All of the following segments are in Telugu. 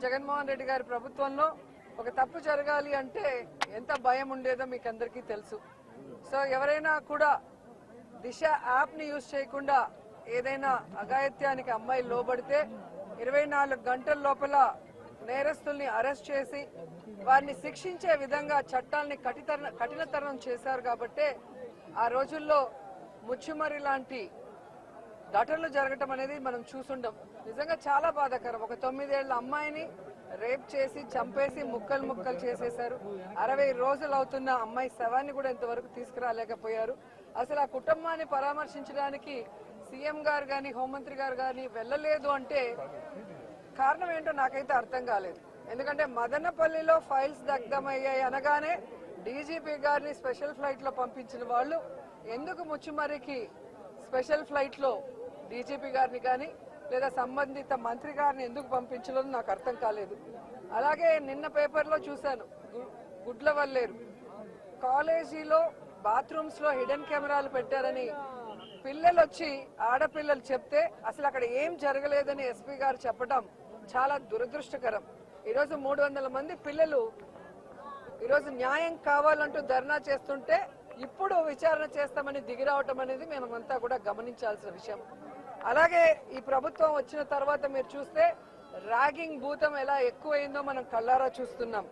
జగన్మోహన్ రెడ్డి గారి ప్రభుత్వంలో ఒక తప్పు జరగాలి అంటే ఎంత భయం ఉండేదో మీకు అందరికీ తెలుసు. సో ఎవరైనా కూడా దిశ యాప్ ని యూజ్ చేయకుండా ఏదైనా అఘాయిత్యానికి అమ్మాయి లోబడితే 24 గంటల లోపల నేరస్తుల్ని అరెస్ట్ చేసి వారిని శిక్షించే విధంగా చట్టాలని కఠినతరం చేశారు. కాబట్టి ఆ రోజుల్లో ముచ్చుమరి లాంటి ఘటనలు జరగటం అనేది మనం చూసుండం. నిజంగా చాలా బాధాకరం. ఒక 9 ఏళ్ల అమ్మాయిని రేప్ చేసి చంపేసి ముక్కలు ముక్కలు చేసేశారు. 60 రోజులు అవుతున్న అమ్మాయి శవాన్ని కూడా ఇంతవరకు తీసుకురాలేకపోయారు. అసలు ఆ కుటుంబాన్ని పరామర్శించడానికి సీఎం గారు గాని హోంమంత్రి గారు గాని వెళ్ళలేదు అంటే కారణం ఏంటో నాకైతే అర్థం కాలేదు. ఎందుకంటే మదనపల్లిలో ఫైల్స్ దగ్ధమయ్యాయి అనగానే డీజీపీ గారిని స్పెషల్ ఫ్లైట్ లో పంపించిన వాళ్ళు ఎందుకు ముచ్చుమరికి స్పెషల్ ఫ్లైట్ లో డీజీపీ గారిని కానీ లేదా సంబంధిత మంత్రి గారిని ఎందుకు పంపించలేదు నాకు అర్థం కాలేదు. అలాగే నిన్న పేపర్లో చూశాను, గుడ్లవల్లేరు కాలేజీలో బాత్రూమ్స్ లో హిడెన్ కెమెరాలు పెట్టారని పిల్లలు వచ్చి ఆడపిల్లలు చెప్తే అసలు అక్కడ ఏం జరగలేదని ఎస్పీ గారు చెప్పడం చాలా దురదృష్టకరం. ఈరోజు 300 మంది పిల్లలు ఈరోజు న్యాయం కావాలంటూ ధర్నా చేస్తుంటే ఇప్పుడు విచారణ చేస్తామని దిగిరావటం అనేది మేమంతా కూడా గమనించాల్సిన విషయం. అలాగే ఈ ప్రభుత్వం వచ్చిన తర్వాత మీరు చూస్తే ర్యాగింగ్ భూతం ఎలా ఎక్కువైందో మనం కళ్ళారా చూస్తున్నాం.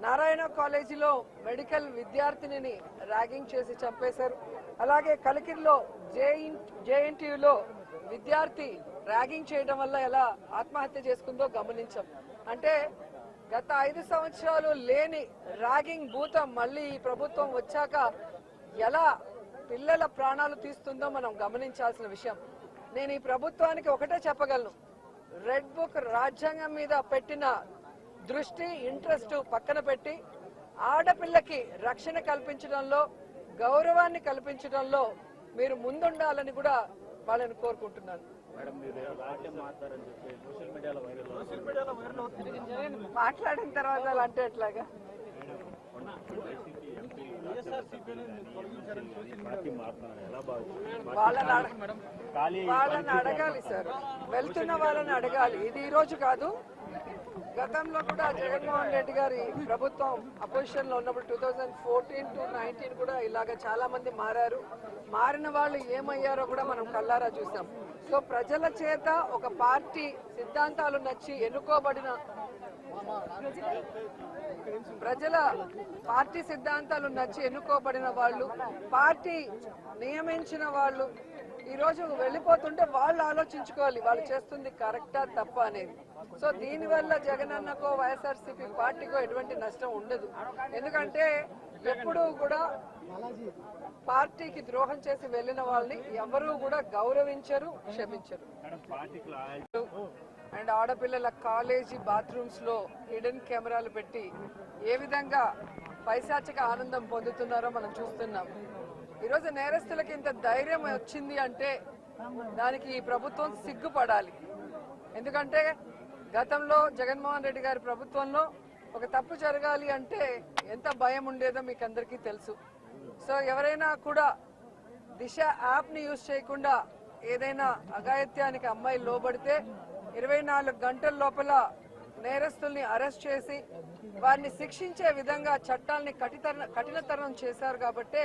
నారాయణ కాలేజీలో మెడికల్ విద్యార్థినిని ర్యాగింగ్ చేసి చంపేశారు. అలాగే కలికిరిలో జేఎన్టీయూలో విద్యార్థి ర్యాగింగ్ చేయడం వల్ల ఎలా ఆత్మహత్య చేసుకుందో గమనించాం. అంటే గత 5 సంవత్సరాలు లేని ర్యాగింగ్ భూతం మళ్ళీ ఈ ప్రభుత్వం వచ్చాక ఎలా పిల్లల ప్రాణాలు తీస్తుందో మనం గమనించాల్సిన విషయం. నేను ఈ ప్రభుత్వానికి ఒకటే చెప్పగలను, రెడ్ బుక్ రాజ్యాంగం మీద పెట్టిన దృష్టి ఇంట్రెస్ట్ పక్కన పెట్టి ఆడపిల్లకి రక్షణ కల్పించడంలో గౌరవాన్ని కల్పించడంలో మీరు ముందుండాలని కూడా వాళ్ళని కోరుకుంటున్నాను. మాట్లాడిన తర్వాత అలా అంటే ఎట్లాగా వాళ్ళని అడగాలి సార్, వెళ్తున్న వాళ్ళని అడగాలి. ఇది ఈ రోజు కాదు, గతంలో కూడా జగన్మోహన్ రెడ్డి గారి ప్రభుత్వం అపోజిషన్ లో ఉన్నప్పుడు 2014 to 19 కూడా ఇలాగ చాలా మంది మారారు. మారిన వాళ్ళు ఏమయ్యారో కూడా మనం కళ్ళారా చూసాం. సో ప్రజల చేత ఒక పార్టీ సిద్ధాంతాలు నచ్చి ఎన్నుకోబడిన పార్టీ సిద్ధాంతాలు నచ్చి ఎన్నుకోబడిన వాళ్ళు, పార్టీ నియమించిన వాళ్ళు ఈరోజు వెళ్ళిపోతుంటే వాళ్ళు ఆలోచించుకోవాలి వాళ్ళు చేస్తుంది కరెక్టా తప్ప అనేది. సో దీనివల్ల జగనన్నకో వైఎస్ఆర్సీపీ పార్టీకో ఎటువంటి నష్టం ఉండదు. ఎందుకంటే ఎప్పుడూ కూడా పార్టీకి ద్రోహం చేసి వెళ్లిన వాళ్ళని ఎవరూ కూడా గౌరవించరు, క్షమించరు. అండ్ ఆడపిల్లల కాలేజీ బాత్రూమ్స్ లో హిడెన్ కెమెరాలు పెట్టి ఏ విధంగా పైశాచిక ఆనందం పొందుతున్నారో మనం చూస్తున్నాం. ఈరోజు నేరస్తులకి ఇంత ధైర్యం వచ్చింది అంటే దానికి ఈ ప్రభుత్వం సిగ్గుపడాలి. ఎందుకంటే గతంలో జగన్మోహన్ రెడ్డి గారి ప్రభుత్వంలో ఒక తప్పు జరగాలి అంటే ఎంత భయం ఉండేదో మీకు అందరికీ తెలుసు. సో ఎవరైనా కూడా దిశ యాప్ ని యూజ్ చేయకుండా ఏదైనా అఘాయిత్యానికి అమ్మాయి లోబడితే 24 గంటల లోపల నేరస్తుల్ని అరెస్ట్ చేసి వారిని శిక్షించే విధంగా చట్టాలని కఠినతరం చేశారు. కాబట్టి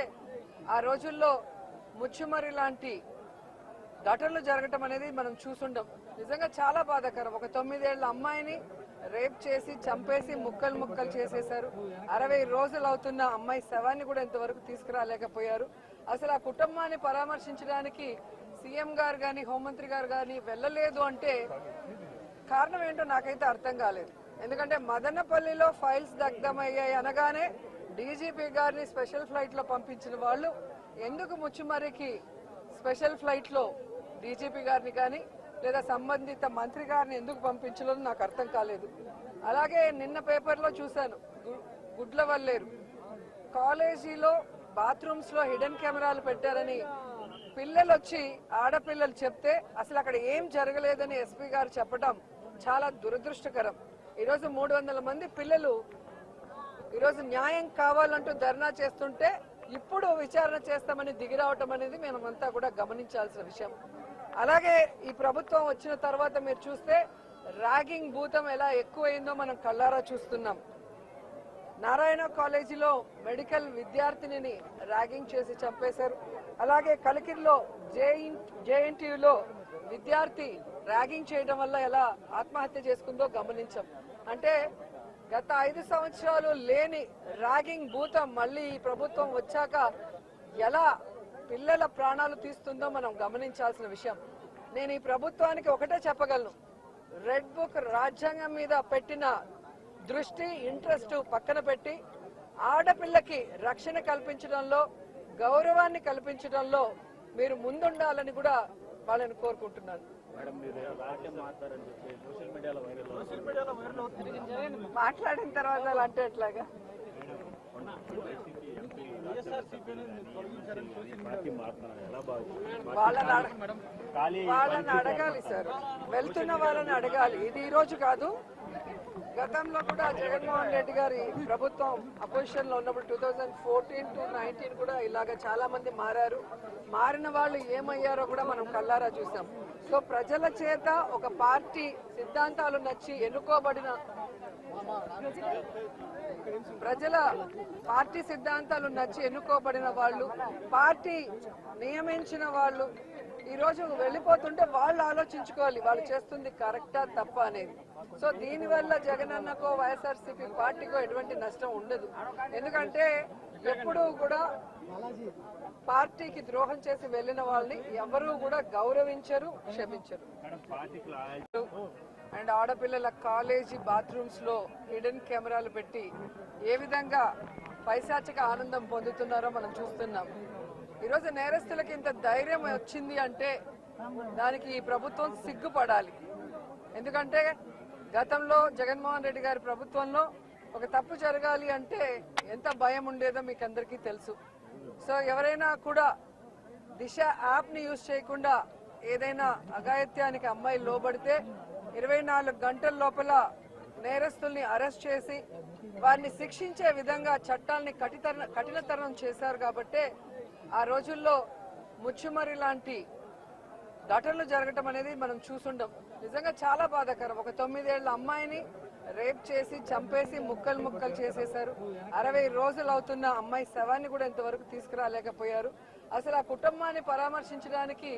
ఆ రోజుల్లో ముచ్చుమరి లాంటి ఘటనలు జరగటం అనేది మనం చూసుండం. నిజంగా చాలా బాధాకరం. ఒక 9 ఏళ్ల అమ్మాయిని రేప్ చేసి చంపేసి ముక్కలు ముక్కలు చేసేశారు. 60 రోజులు అవుతున్న అమ్మాయి శవాన్ని కూడా ఇంతవరకు తీసుకురాలేకపోయారు. అసలు ఆ కుటుంబాన్ని పరామర్శించడానికి సీఎం గారు గాని హోంమంత్రి గారు గాని వెళ్ళలేదు అంటే కారణం ఏంటో నాకైతే అర్థం కాలేదు. ఎందుకంటే మదనపల్లిలో ఫైల్స్ దగ్ధమయ్యాయి అనగానే డీజీపీ గారిని స్పెషల్ ఫ్లైట్ లో పంపించిన వాళ్ళు ఎందుకు ముచ్చుమరికి స్పెషల్ ఫ్లైట్ లో డీజీపీ గారిని కానీ లేదా సంబంధిత మంత్రి గారిని ఎందుకు పంపించలేదు నాకు అర్థం కాలేదు. అలాగే నిన్న పేపర్లో చూశాను, గుడ్లవల్లేరు కాలేజీలో బాత్రూమ్స్ లో హిడెన్ కెమెరాలు పెట్టారని పిల్లలు వచ్చి ఆడపిల్లలు చెప్తే అసలు అక్కడ ఏం జరగలేదని ఎస్పీ గారు చెప్పడం చాలా దురదృష్టకరం. ఈరోజు 300 మంది పిల్లలు ఈరోజు న్యాయం కావాలంటూ ధర్నా చేస్తుంటే ఇప్పుడు విచారణ చేస్తామని దిగిరావటం అనేది మేమంతా కూడా గమనించాల్సిన విషయం. అలాగే ఈ ప్రభుత్వం వచ్చిన తర్వాత మీరు చూస్తే ర్యాగింగ్ భూతం ఎలా ఎక్కువైందో మనం కళ్ళారా చూస్తున్నాం. నారాయణ కాలేజీలో మెడికల్ విద్యార్థినిని ర్యాగింగ్ చేసి చంపేశారు. అలాగే కలికిరిలో జేఎన్టీయూలో విద్యార్థి ర్యాగింగ్ చేయడం వల్ల ఎలా ఆత్మహత్య చేసుకుందో గమనించాం. అంటే గత 5 సంవత్సరాలు లేని ర్యాగింగ్ భూతం మళ్ళీ ఈ ప్రభుత్వం వచ్చాక ఎలా పిల్లల ప్రాణాలు తీస్తుందో మనం గమనించాల్సిన విషయం. నేను ఈ ప్రభుత్వానికి ఒకటే చెప్పగలను, రెడ్ బుక్ రాజ్యాంగం మీద పెట్టిన దృష్టి ఇంట్రెస్ట్ పక్కన పెట్టి ఆడపిల్లకి రక్షణ కల్పించడంలో, గౌరవాన్ని కల్పించడంలో మీరు ముందుండాలని కూడా వాళ్ళని కోరుకుంటున్నాను. మాట్లాడిన తర్వాత అలా అంటే ఎట్లాగా? వాళ్ళని అడగాలి సార్, వెళ్తున్న వాళ్ళని అడగాలి. ఇది ఈ రోజు కాదు, గతంలో కూడా జగన్మోహన్ రెడ్డి గారి ప్రభుత్వం అపోజిషన్ లో ఉన్నప్పుడు 2014 to 19 కూడా ఇలాగ చాలా మంది మారారు. మారిన వాళ్ళు ఏమయ్యారో కూడా మనం కళ్ళారా చూసాం. సో ప్రజల చేత ఒక పార్టీ సిద్ధాంతాలు నచ్చి ఎన్నుకోబడిన వాళ్ళు, పార్టీ నియమించిన వాళ్ళు ఈ రోజు వెళ్ళిపోతుంటే వాళ్ళు ఆలోచించుకోవాలి వాళ్ళు చేస్తుంది కరెక్టా తప్ప అనేది. సో దీనివల్ల జగనన్నకో వైఎస్ఆర్సీపీ పార్టీకో ఎటువంటి నష్టం ఉండదు. ఎందుకంటే ఎప్పుడూ కూడా పార్టీకి ద్రోహం చేసి వెళ్లిన వాళ్ళని ఎవరూ కూడా గౌరవించరు, క్షమించరు. అండ్ ఆడపిల్లల కాలేజీ బాత్రూమ్స్ లో హిడెన్ కెమెరాలు పెట్టి ఏ విధంగా పైశాచిక ఆనందం పొందుతున్నారో మనం చూస్తున్నాం. ఈరోజు నేరస్తులకి ఇంత ధైర్యం వచ్చింది అంటే దానికి ఈ ప్రభుత్వం సిగ్గుపడాలి. ఎందుకంటే గతంలో జగన్మోహన్ రెడ్డి గారి ప్రభుత్వంలో ఒక తప్పు జరగాలి అంటే ఎంత భయం ఉండేదో మీకు అందరికీ తెలుసు. సో ఎవరైనా కూడా దిశ యాప్ ని యూజ్ చేయకుండా ఏదైనా అఘాయిత్యానికి అమ్మాయిలు లోబడితే 24 గంటల లోపల నేరస్తుల్ని అరెస్ట్ చేసి వారిని శిక్షించే విధంగా చట్టాలని కఠినతరం చేశారు. కాబట్టి ఆ రోజుల్లో ముచ్చుమరి లాంటి ఘటనలు జరగటం అనేది మనం చూసుండం. నిజంగా చాలా బాధాకరం. ఒక 9 ఏళ్ల అమ్మాయిని రేప్ చేసి చంపేసి ముక్కలు చేసేశారు. 60 రోజులు అవుతున్న అమ్మాయి శవాన్ని కూడా ఇంతవరకు తీసుకురాలేకపోయారు. అసలు ఆ కుటుంబాన్ని పరామర్శించడానికి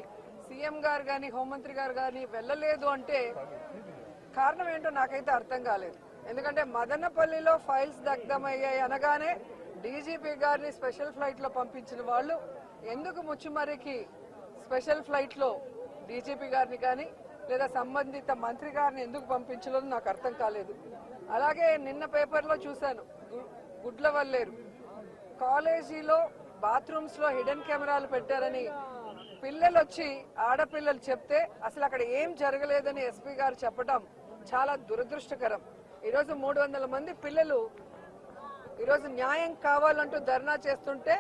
సీఎం గారు గాని హోంమంత్రి గారు గాని వెళ్ళలేదు అంటే కారణం ఏంటో నాకైతే అర్థం కాలేదు. ఎందుకంటే మదనపల్లిలో ఫైల్స్ దగ్ధమయ్యాయి అనగానే డీజీపీ గారిని స్పెషల్ ఫ్లైట్ లో పంపించిన వాళ్ళు ఎందుకు ముచ్చుమరికి స్పెషల్ ఫ్లైట్ లో డీజీపీ గారిని కానీ లేదా సంబంధిత మంత్రి గారిని ఎందుకు పంపించలేదు నాకు అర్థం కాలేదు. అలాగే నిన్న పేపర్లో చూశాను, గుడ్లవల్లేరు కాలేజీలో బాత్రూమ్స్ లో హిడెన్ కెమెరాలు పెట్టారని పిల్లలు వచ్చి ఆడపిల్లలు చెప్తే అసలు అక్కడ ఏం జరగలేదని ఎస్పీ గారు చెప్పడం చాలా దురదృష్టకరం. ఈరోజు 300 మంది పిల్లలు ఈరోజు న్యాయం కావాలంటూ ధర్నా చేస్తుంటే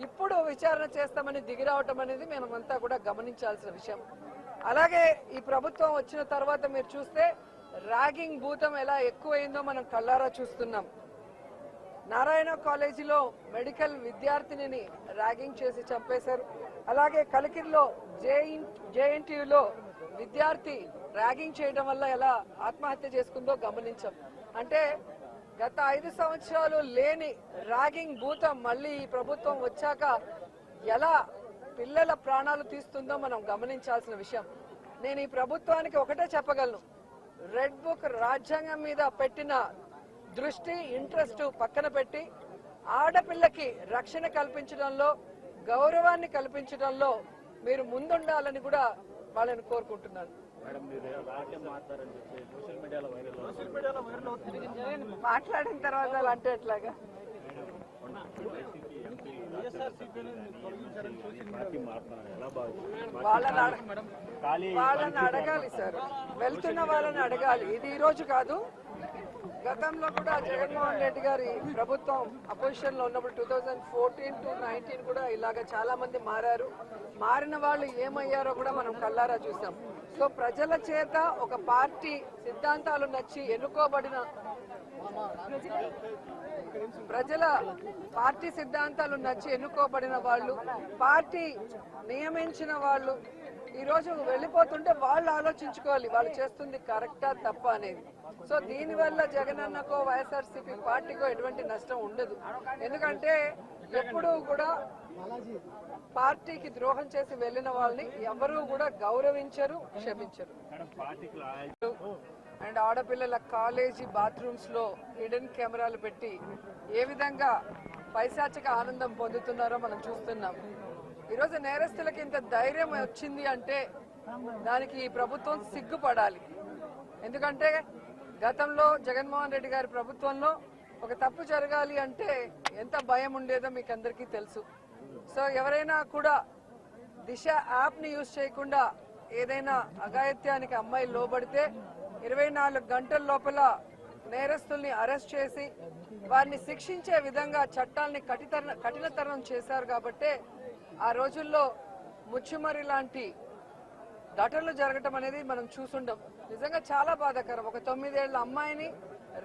ఇప్పుడు విచారణ చేస్తామని దిగిరావటం అనేది మేమంతా కూడా గమనించాల్సిన విషయం. అలాగే ఈ ప్రభుత్వం వచ్చిన తర్వాత మీరు చూస్తే ర్యాగింగ్ భూతం ఎలా ఎక్కువైందో మనం కళ్ళారా చూస్తున్నాం. నారాయణ కాలేజీలో మెడికల్ విద్యార్థినిని ర్యాగింగ్ చేసి చంపేశారు. అలాగే కలికిరిలో జేఎన్టీయూలో విద్యార్థి ర్యాగింగ్ చేయడం వల్ల ఎలా ఆత్మహత్య చేసుకుందో గమనించాం. అంటే గత 5 సంవత్సరాలు లేని ర్యాగింగ్ భూతం మళ్ళీ ఈ ప్రభుత్వం వచ్చాక ఎలా పిల్లల ప్రాణాలు తీస్తుందో మనం గమనించాల్సిన విషయం. నేను ఈ ప్రభుత్వానికి ఒకటే చెప్పగలను, రెడ్ బుక్ రాజ్యాంగం మీద పెట్టిన దృష్టి ఇంట్రెస్ట్ పక్కన పెట్టి ఆడపిల్లకి రక్షణ కల్పించడంలో, గౌరవాన్ని కల్పించడంలో మీరు ముందుండాలని కూడా వాళ్ళని కోరుకుంటున్నాను. మాట్లాడిన తర్వాత అలా అంటే ఎట్లాగా? వాళ్ళని అడగాలి సార్, వెళ్తున్న వాళ్ళని అడగాలి. ఇది ఈ రోజు కాదు, గతంలో కూడా జగన్మోహన్ రెడ్డి గారి ప్రభుత్వం అపోజిషన్ లో ఉన్నప్పుడు 2014 to 19 కూడా ఇలాగ చాలా మంది మారారు. మారిన వాళ్ళు ఏమయ్యారో కూడా మనం కళ్ళారా చూసాం. సో ప్రజల చేత ఒక పార్టీ సిద్ధాంతాలు నచ్చి ఎన్నుకోబడిన పార్టీ నియమించిన వాళ్ళు ఈ రోజు వెళ్ళిపోతుంటే వాళ్ళు ఆలోచించుకోవాలి వాళ్ళు చేస్తుంది కరెక్టా తప్ప అనేది. సో దీనివల్ల జగనన్నకో వైఎస్ఆర్సీపీ పార్టీకో ఎటువంటి నష్టం ఉండదు. ఎందుకంటే ఎప్పుడూ కూడా పార్టీకి ద్రోహం చేసి వెళ్ళిన వాళ్ళని ఎవరూ కూడా గౌరవించరు, క్షమించరు. అండ్ ఆడపిల్లల కాలేజీ బాత్రూమ్స్ లో హిడెన్ కెమెరాలు పెట్టి ఏ విధంగా పైశాచిక ఆనందం పొందుతున్నారో మనం చూస్తున్నాం. ఈరోజు నేరస్తులకి ఇంత ధైర్యం వచ్చింది అంటే దానికి ఈ ప్రభుత్వం సిగ్గుపడాలి. ఎందుకంటే గతంలో జగన్మోహన్ రెడ్డి గారి ప్రభుత్వంలో ఒక తప్పు జరగాలి అంటే ఎంత భయం ఉండేదో మీకు అందరికీ తెలుసు. సో ఎవరైనా కూడా దిశ యాప్ ని యూజ్ చేయకుండా ఏదైనా అఘాయిత్యానికి అమ్మాయి లోబడితే 24 గంటల లోపల నేరస్తుల్ని అరెస్ట్ చేసి వారిని శిక్షించే విధంగా చట్టాలని కఠినతరం చేశారు. కాబట్టి ఆ రోజుల్లో ముచ్చుమరి లాంటి ఘటనలు జరగటం అనేది మనం చూసుండం. నిజంగా చాలా బాధాకరం. ఒక 9 ఏళ్ల అమ్మాయిని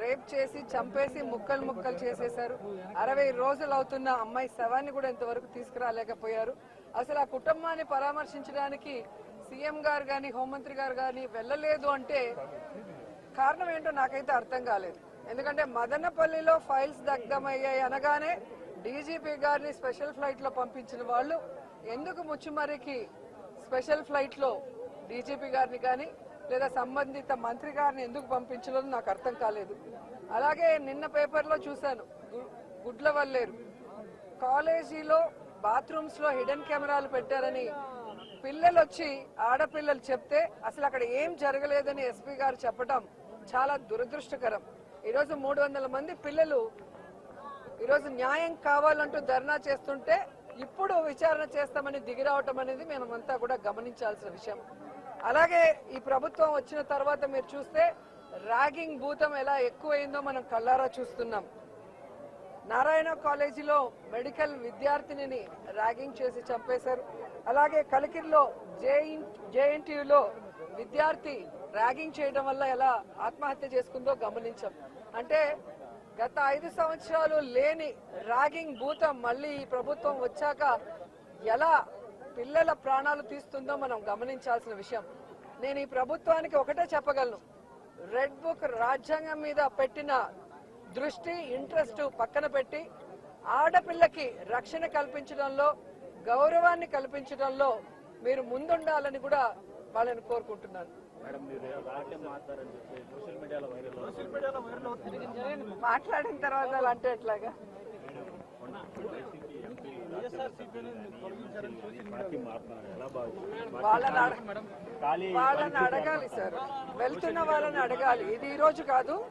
రేప్ చేసి చంపేసి ముక్కలు ముక్కలు చేసేశారు. 60 రోజులు అవుతున్న అమ్మాయి శవాన్ని కూడా ఇంతవరకు తీసుకురాలేకపోయారు. అసలు ఆ కుటుంబాన్ని పరామర్శించడానికి సీఎం గారు కానీ హోంమంత్రి గారు కానీ వెళ్ళలేదు అంటే కారణం ఏంటో నాకైతే అర్థం కాలేదు. ఎందుకంటే మదనపల్లిలో ఫైల్స్ దగ్ధమయ్యాయి అనగానే డీజీపీ గారిని స్పెషల్ ఫ్లైట్ లో పంపించిన వాళ్ళు ఎందుకు ముచ్చుమరికి స్పెషల్ ఫ్లైట్ లో డీజీపీ గారిని కానీ లేదా సంబంధిత మంత్రి గారిని ఎందుకు పంపించలేదు నాకు అర్థం కాలేదు. అలాగే నిన్న పేపర్లో చూశాను, గుడ్లవల్లేరు కాలేజీలో బాత్రూమ్స్ లో హిడెన్ కెమెరాలు పెట్టారని పిల్లలు వచ్చి ఆడపిల్లలు చెప్తే అసలు అక్కడ ఏం జరగలేదని ఎస్పీ గారు చెప్పడం చాలా దురదృష్టకరం. ఈరోజు 300 మంది పిల్లలు ఈరోజు న్యాయం కావాలంటూ ధర్నా చేస్తుంటే ఇప్పుడు విచారణ చేస్తామని దిగిరావటం అనేది మేమంతా కూడా గమనించాల్సిన విషయం. అలాగే ఈ ప్రభుత్వం వచ్చిన తర్వాత మీరు చూస్తే ర్యాగింగ్ భూతం ఎలా ఎక్కువైందో మనం కళ్ళారా చూస్తున్నాం. నారాయణ కాలేజీలో మెడికల్ విద్యార్థినిని ర్యాగింగ్ చేసి చంపేశారు. అలాగే కలికిరిలో జేఎన్టీయూలో విద్యార్థి ర్యాగింగ్ చేయడం వల్ల ఎలా ఆత్మహత్య చేసుకుందో గమనించాం. అంటే గత 5 సంవత్సరాలు లేని ర్యాగింగ్ భూతం మళ్ళీ ఈ ప్రభుత్వం వచ్చాక ఎలా పిల్లల ప్రాణాలు తీస్తుందో మనం గమనించాల్సిన విషయం. నేను ఈ ప్రభుత్వానికి ఒకటే చెప్పగలను, రెడ్ బుక్ రాజ్యాంగం మీద పెట్టిన దృష్టి ఇంట్రెస్ట్ పక్కన పెట్టి ఆడపిల్లకి రక్షణ కల్పించడంలో గౌరవాన్ని కల్పించడంలో మీరు ముందుండాలని కూడా వాళ్ళని కోరుకుంటున్నాను. మాట్లాడిన తర్వాత అలా అంటే ఎట్లాగా వాళ్ళని అడగాలి సార్, వెళ్తున్న వాళ్ళని అడగాలి. ఇది ఈ రోజు కాదు,